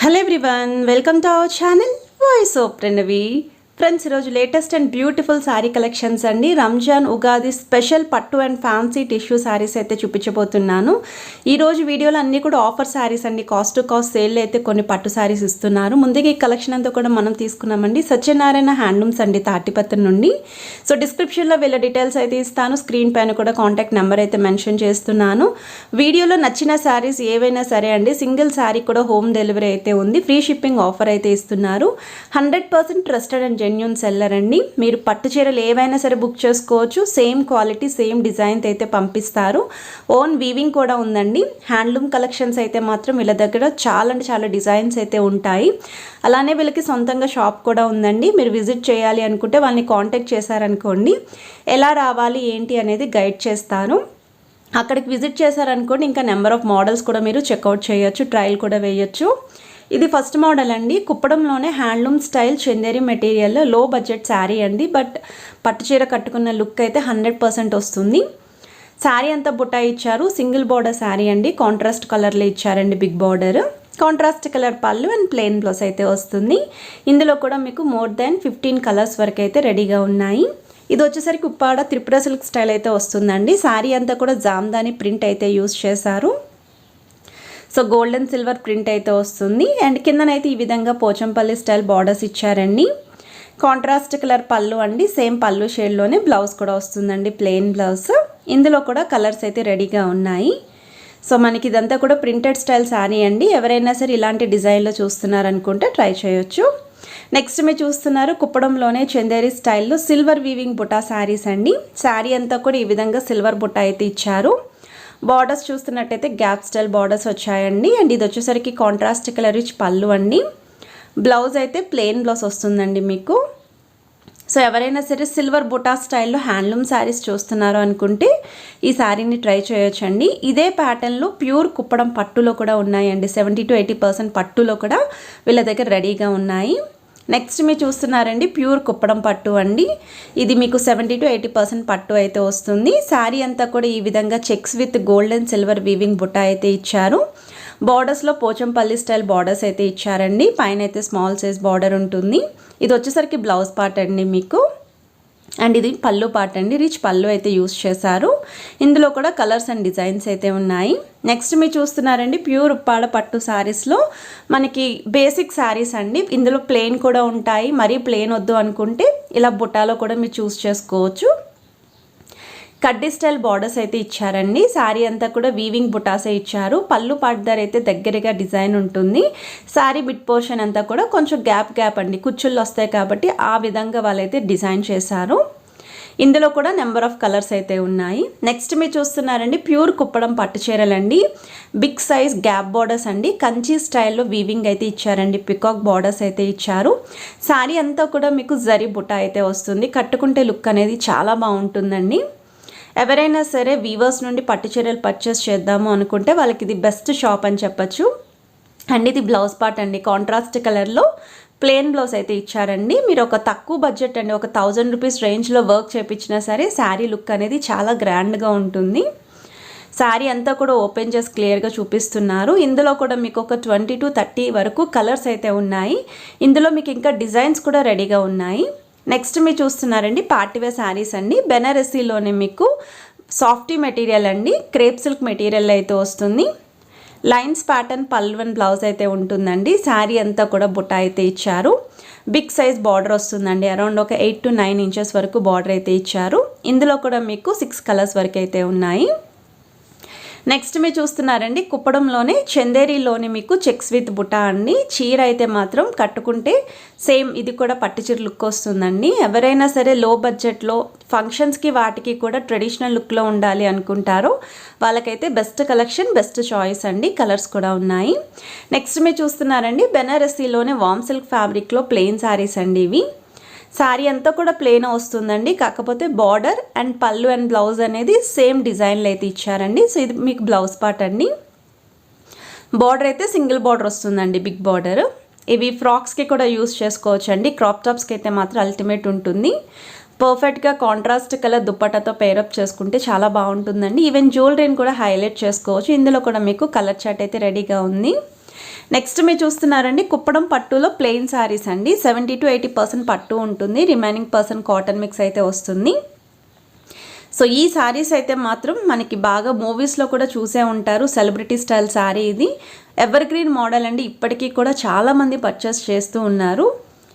Hello everyone, welcome to our channel Voice of Pranavi. Friends ఈరోజు latest and beautiful saree collections అండి. Ramzan Ugadi special పట్టు and fancy tissue sarees అయితే చూపించబోతున్నాను. ఈరోజు వీడియోలో అన్నీ కూడా ఆఫర్ శారీస్ అండి. కాస్ట్ టు కాస్ట్ సేల్ అయితే కొన్ని పట్టు శారీస్ ఇస్తున్నారు. ముందుగా ఈ కలెక్షన్ అంతా కూడా మనం తీసుకున్నామండి సత్యనారాయణ హ్యాండ్లూమ్స్ అండి తాటిపత్రి నుండి. సో డిస్క్రిప్షన్లో వీళ్ళ డీటెయిల్స్ అయితే ఇస్తాను. స్క్రీన్ పైన కూడా కాంటాక్ట్ నెంబర్ అయితే మెన్షన్ చేస్తున్నాను. వీడియోలో నచ్చిన శారీస్ ఏవైనా సరే అండి, సింగిల్ శారీ కూడా హోమ్ డెలివరీ అయితే ఉంది. ఫ్రీ షిప్పింగ్ ఆఫర్ అయితే ఇస్తున్నారు. 100% ట్రస్టెడ్ అండ్ జెన్యూన్ సెల్లర్ అండి. మీరు పట్టు చీరలు ఏవైనా సరే బుక్ చేసుకోవచ్చు. సేమ్ క్వాలిటీ సేమ్ డిజైన్ అయితే పంపిస్తారు. ఓన్ వీవింగ్ కూడా ఉందండి. హ్యాండ్లూమ్ కలెక్షన్స్ అయితే మాత్రం వీళ్ళ దగ్గర చాలా అంటే చాలా డిజైన్స్ అయితే ఉంటాయి. అలానే వీళ్ళకి సొంతంగా షాప్ కూడా ఉందండి. మీరు విజిట్ చేయాలి అనుకుంటే వాళ్ళని కాంటాక్ట్ చేశారనుకోండి, ఎలా రావాలి ఏంటి అనేది గైడ్ చేస్తారు. అక్కడికి విజిట్ చేశారనుకోండి, ఇంకా నెంబర్ ఆఫ్ మోడల్స్ కూడా మీరు చెక్అవుట్ చేయొచ్చు, ట్రయల్ కూడా వేయచ్చు. ఇది ఫస్ట్ మోడల్ అండి. కుప్పడంలోనే హ్యాండ్లూమ్ స్టైల్ చందేరి మెటీరియల్ లో బడ్జెట్ శారీ అండి. బట్ పట్టు చీర కట్టుకున్న లుక్ అయితే 100% వస్తుంది. శారీ అంతా బుట్టా ఇచ్చారు. సింగిల్ బార్డర్ శారీ అండి. కాంట్రాస్ట్ కలర్లో ఇచ్చారండి. బిగ్ బార్డర్, కాంట్రాస్ట్ కలర్ పళ్ళు అండ్ ప్లెయిన్ బ్లౌజ్ అయితే వస్తుంది. ఇందులో కూడా మీకు మోర్ దాన్ 15 కలర్స్ వరకు అయితే రెడీగా ఉన్నాయి. ఇది వచ్చేసరికి ఉప్పాడ త్రిపుర సిల్క్ స్టైల్ అయితే వస్తుందండి. శారీ అంతా కూడా జామ్దాని ప్రింట్ అయితే యూస్ చేశారు. సో గోల్డెన్ సిల్వర్ ప్రింట్ అయితే వస్తుంది. అండ్ కిందనైతే ఈ విధంగా పోచంపల్లి స్టైల్ బార్డర్స్ ఇచ్చారండి. కాంట్రాస్ట్ కలర్ పళ్ళు అండి. సేమ్ పళ్ళు షేడ్లోనే బ్లౌజ్ కూడా వస్తుందండి, ప్లెయిన్ బ్లౌజ్. ఇందులో కూడా కలర్స్ అయితే రెడీగా ఉన్నాయి. సో మనకి ఇదంతా కూడా ప్రింటెడ్ స్టైల్ శారీ అండి. ఎవరైనా సరే ఇలాంటి డిజైన్లో చూస్తున్నారనుకుంటే ట్రై చేయొచ్చు. నెక్స్ట్ మీరు చూస్తున్నారు కుప్పడంలోనే చందేరి స్టైల్లో సిల్వర్ వీవింగ్ బుటా శారీస్ అండి. శారీ అంతా కూడా ఈ విధంగా సిల్వర్ బుటా అయితే ఇచ్చారు. బార్డర్స్ చూస్తున్నట్టయితే గ్యాప్ స్టైల్ బార్డర్స్ వచ్చాయండి. అండ్ ఇది వచ్చేసరికి కాంట్రాస్ట్ కలర్ రిచ్ పళ్ళు అండి. బ్లౌజ్ అయితే ప్లెయిన్ బ్లౌజ్ వస్తుందండి మీకు. సో ఎవరైనా సరే సిల్వర్ బుటా స్టైల్లో హ్యాండ్లూమ్ శారీస్ చూస్తున్నారు అనుకుంటే ఈ శారీని ట్రై చేయొచ్చండి. ఇదే ప్యాటర్న్లో ప్యూర్ కుప్పడం పట్టులో కూడా ఉన్నాయండి. 70 to 80% పట్టులో కూడా వీళ్ళ దగ్గర రెడీగా ఉన్నాయి. నెక్స్ట్ మీరు చూస్తున్నారండి ప్యూర్ కుప్పడం పట్టు అండి. ఇది మీకు 70 to 80% పట్టు అయితే వస్తుంది. శారీ అంతా కూడా ఈ విధంగా checks with gold and silver weaving బుట్ట అయితే ఇచ్చారు. బార్డర్స్లో పోచంపల్లి స్టైల్ బార్డర్స్ అయితే ఇచ్చారండి. పైన అయితే స్మాల్ సైజ్ బార్డర్ ఉంటుంది. ఇది వచ్చేసరికి బ్లౌజ్ పార్ట్ అండి మీకు. అండ్ ఇది పళ్ళు పార్ట్ అండి. రిచ్ పళ్ళు అయితే యూస్ చేశారు. ఇందులో కూడా కలర్స్ అండ్ డిజైన్స్ అయితే ఉన్నాయి. నెక్స్ట్ మీరు చూస్తున్నారండి ప్యూర్ ఉప్పాడ పట్టు శారీస్లో మనకి బేసిక్ శారీస్ అండి. ఇందులో ప్లెయిన్ కూడా ఉంటాయి. మరీ ప్లెయిన్ వద్దు అనుకుంటే ఇలా బుట్టాలో కూడా మీరు చూస్ చేసుకోవచ్చు. కడ్డీ స్టైల్ బార్డర్స్ అయితే ఇచ్చారండి. శారీ అంతా కూడా వీవింగ్ బుటాసే ఇచ్చారు. పళ్ళు పార్ట్ దగ్గర అయితే దగ్గరగా డిజైన్ ఉంటుంది. శారీ బిట్ పోర్షన్ అంతా కూడా కొంచెం గ్యాప్ అండి, కుచ్చుళ్ళు వస్తాయి కాబట్టి ఆ విధంగా వాళ్ళైతే డిజైన్ చేశారు. ఇందులో కూడా నెంబర్ ఆఫ్ కలర్స్ అయితే ఉన్నాయి. నెక్స్ట్ మీరు చూస్తున్నారండి ప్యూర్ కుప్పడం పట్టు చీరలండి. బిగ్ సైజ్ గ్యాప్ బార్డర్స్ అండి. కంచి స్టైల్లో వీవింగ్ అయితే ఇచ్చారండి. పికాక్ బార్డర్స్ అయితే ఇచ్చారు. శారీ అంతా కూడా మీకు జరీ బుట్ట అయితే వస్తుంది. కట్టుకుంటే లుక్ అనేది చాలా బాగుంటుందండి. ఎవరైనా సరే వీవర్స్ నుండి పట్టు చీరలు పర్చేస్ చేద్దాము అనుకుంటే వాళ్ళకి ఇది బెస్ట్ షాప్ అని చెప్పచ్చు. అండ్ ఇది బ్లౌజ్ పార్ట్ అండి. కాంట్రాస్ట్ కలర్లో ప్లెయిన్ బ్లౌజ్ అయితే ఇచ్చారండి. మీరు ఒక తక్కువ బడ్జెట్ అండి, ఒక 1000 రూపీస్ రేంజ్లో వర్క్ చేయించినా సరే శారీ లుక్ అనేది చాలా గ్రాండ్గా ఉంటుంది. శారీ అంతా కూడా ఓపెన్ చేసి క్లియర్గా చూపిస్తున్నారు. ఇందులో కూడా మీకు ఒక 20 to 30 వరకు కలర్స్ అయితే ఉన్నాయి. ఇందులో మీకు ఇంకా డిజైన్స్ కూడా రెడీగా ఉన్నాయి. నెక్స్ట్ మీరు చూస్తున్నారండి పార్టీవేర్ శారీస్ అండి. బెనారసీలోనే మీకు సాఫ్టీ మెటీరియల్ అండి. క్రేప్ సిల్క్ మెటీరియల్ అయితే వస్తుంది. లైన్స్ ప్యాటర్న్ పళ్ళు అండ్ బ్లౌజ్ అయితే ఉంటుందండి. శారీ అంతా కూడా బుట్ట అయితే ఇచ్చారు. బిగ్ సైజ్ బార్డర్ వస్తుందండి. అరౌండ్ ఒక 8 to 9 inches వరకు బార్డర్ అయితే ఇచ్చారు. ఇందులో కూడా మీకు 6 కలర్స్ వరకు అయితే ఉన్నాయి. నెక్స్ట్ మీరు చూస్తున్నారండి కుప్పడంలోనే చందేరిలోని మీకు చెక్స్ విత్ బుటా అండి. చీర అయితే మాత్రం కట్టుకుంటే సేమ్ ఇది కూడా పట్టు చీర లుక్ వస్తుందండి. ఎవరైనా సరే లో బడ్జెట్లో ఫంక్షన్స్కి వాటికి కూడా ట్రెడిషనల్ లుక్లో ఉండాలి అనుకుంటారో వాళ్ళకైతే బెస్ట్ కలెక్షన్, బెస్ట్ చాయిస్ అండి. కలర్స్ కూడా ఉన్నాయి. నెక్స్ట్ మీరు చూస్తున్నారండి బెనారసీలోనే వామ్ సిల్క్ ఫ్యాబ్రిక్లో ప్లెయిన్ శారీస్ అండి. ఇవి శారీ అంతా కూడా ప్లెయిన్ వస్తుందండి. కాకపోతే బార్డర్ అండ్ పళ్ళు అండ్ బ్లౌజ్ అనేది సేమ్ డిజైన్లో అయితే ఇచ్చారండి. సో ఇది మీకు బ్లౌజ్ పార్ట్ అండి. బార్డర్ అయితే సింగిల్ బార్డర్ వస్తుందండి, బిగ్ బార్డర్. ఇవి ఫ్రాక్స్కి కూడా యూస్ చేసుకోవచ్చు అండి. క్రాప్ టాప్స్కి అయితే మాత్రం అల్టిమేట్ ఉంటుంది. పర్ఫెక్ట్గా కాంట్రాస్ట్ కలర్ దుప్పటాతో పేరప్ చేసుకుంటే చాలా బాగుంటుందండి. ఈవెన్ జ్యువెలరీని కూడా హైలైట్ చేసుకోవచ్చు. ఇందులో కూడా మీకు కలర్ చార్ట్ అయితే రెడీగా ఉంది. నెక్స్ట్ మీరు చూస్తున్నారండి కుప్పడం పట్టులో ప్లెయిన్ శారీస్ అండి. 70 to 80% పట్టు ఉంటుంది, రిమైనింగ్ పర్సెంట్ కాటన్ మిక్స్ అయితే వస్తుంది. సో ఈ శారీస్ అయితే మాత్రం మనకి బాగా మూవీస్లో కూడా చూసే ఉంటారు. సెలబ్రిటీ స్టైల్ శారీ ఇది. ఎవర్ గ్రీన్ మోడల్ అండి, ఇప్పటికీ కూడా చాలామంది పర్చేస్ చేస్తూ ఉన్నారు.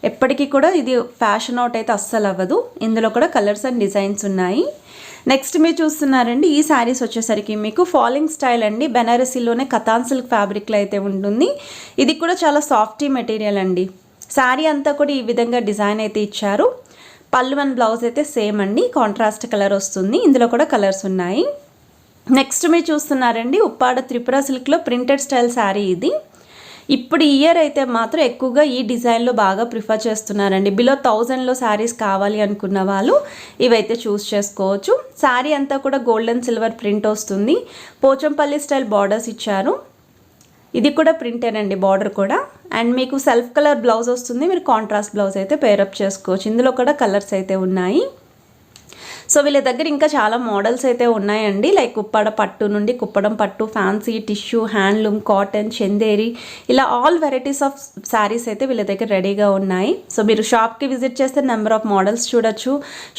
ఎప్పటికీ కూడా ఇది ఫ్యాషన్ అవుట్ అయితే అస్సలు అవ్వదు. ఇందులో కూడా కలర్స్ అండ్ డిజైన్స్ ఉన్నాయి. నెక్స్ట్ మీరు చూస్తున్నారండి ఈ శారీస్ వచ్చేసరికి మీకు ఫాలింగ్ స్టైల్ అండి. బెనారసీలోనే కతాన్ సిల్క్ ఫ్యాబ్రిక్లో అయితే ఉంటుంది. ఇది కూడా చాలా సాఫ్టీ మెటీరియల్ అండి. శారీ అంతా కూడా ఈ విధంగా డిజైన్ అయితే ఇచ్చారు. పళ్ళు అండ్ బ్లౌజ్ అయితే సేమ్ అండి, కాంట్రాస్ట్ కలర్ వస్తుంది. ఇందులో కూడా కలర్స్ ఉన్నాయి. నెక్స్ట్ మీరు చూస్తున్నారండి ఉప్పాడ త్రిపుర సిల్క్లో ప్రింటెడ్ స్టైల్ శారీ ఇది. ఇప్పుడు ఈ ఇయర్ అయితే మాత్రం ఎక్కువగా ఈ డిజైన్లో బాగా ప్రిఫర్ చేస్తున్నారండి. బిలో 1000లో శారీస్ కావాలి అనుకున్న వాళ్ళు ఇవైతే చూస్ చేసుకోవచ్చు. శారీ అంతా కూడా గోల్డ్ అండ్ సిల్వర్ ప్రింట్ వస్తుంది. పోచంపల్లి స్టైల్ బార్డర్స్ ఇచ్చారు. ఇది కూడా ప్రింటేనండి బార్డర్ కూడా. అండ్ మీకు సెల్ఫ్ కలర్ బ్లౌజ్ వస్తుంది. మీరు కాంట్రాస్ట్ బ్లౌజ్ అయితే పేరప్ చేసుకోవచ్చు. ఇందులో కూడా కలర్స్ అయితే ఉన్నాయి. సో వీళ్ళ దగ్గర ఇంకా చాలా మోడల్స్ అయితే ఉన్నాయండి. లైక్ ఉప్పాడ పట్టు నుండి కుప్పడం పట్టు, fancy, tissue, handloom, cotton, Chanderi, ఇలా ఆల్ వెరైటీస్ ఆఫ్ శారీస్ అయితే వీళ్ళ దగ్గర రెడీగా ఉన్నాయి. సో మీరు షాప్కి విజిట్ చేస్తే నెంబర్ ఆఫ్ మోడల్స్ చూడొచ్చు.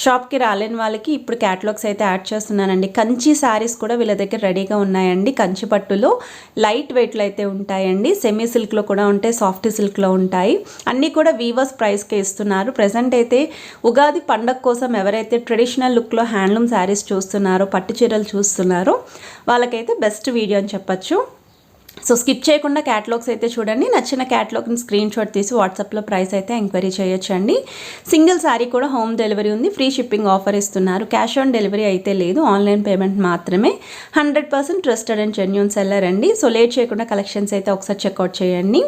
షాప్కి రాలేని వాళ్ళకి ఇప్పుడు క్యాటలాగ్స్ అయితే యాడ్ చేస్తున్నానండి. కంచి శారీస్ కూడా వీళ్ళ దగ్గర రెడీగా ఉన్నాయండి. కంచి పట్టులో లైట్ వెయిట్లో అయితే ఉంటాయండి. సెమీ సిల్క్లో కూడా ఉంటాయి, సాఫ్ట్ సిల్క్లో ఉంటాయి. అన్నీ కూడా వీవర్స్ ప్రైస్కే ఇస్తున్నారు. ప్రజెంట్ అయితే ఉగాది పండగ కోసం ఎవరైతే ట్రెడిషనల్ లుక్లో హ్యాండ్లూమ్ శారీస్ చూస్తున్నారో, పట్టు చీరలు చూస్తున్నారో వాళ్ళకైతే బెస్ట్ వీడియో అని చెప్పచ్చు. సో స్కిప్ చేయకుండా క్యాటలాగ్స్ అయితే చూడండి. నచ్చిన క్యాటలాగ్ని స్క్రీన్ షాట్ తీసి వాట్సాప్లో ప్రైస్ అయితే ఎంక్వైరీ చేయొచ్చండి. సింగిల్ శారీ కూడా హోమ్ డెలివరీ ఉంది. ఫ్రీ షిప్పింగ్ ఆఫర్ ఇస్తున్నారు. క్యాష్ ఆన్ డెలివరీ అయితే లేదు, ఆన్లైన్ పేమెంట్ మాత్రమే. 100% ట్రస్టెడ్ అండ్ జెన్యూన్ సెల్లర్ అండి. సో లేట్ చేయకుండా కలెక్షన్స్ అయితే ఒకసారి చెక్అవుట్ చేయండి.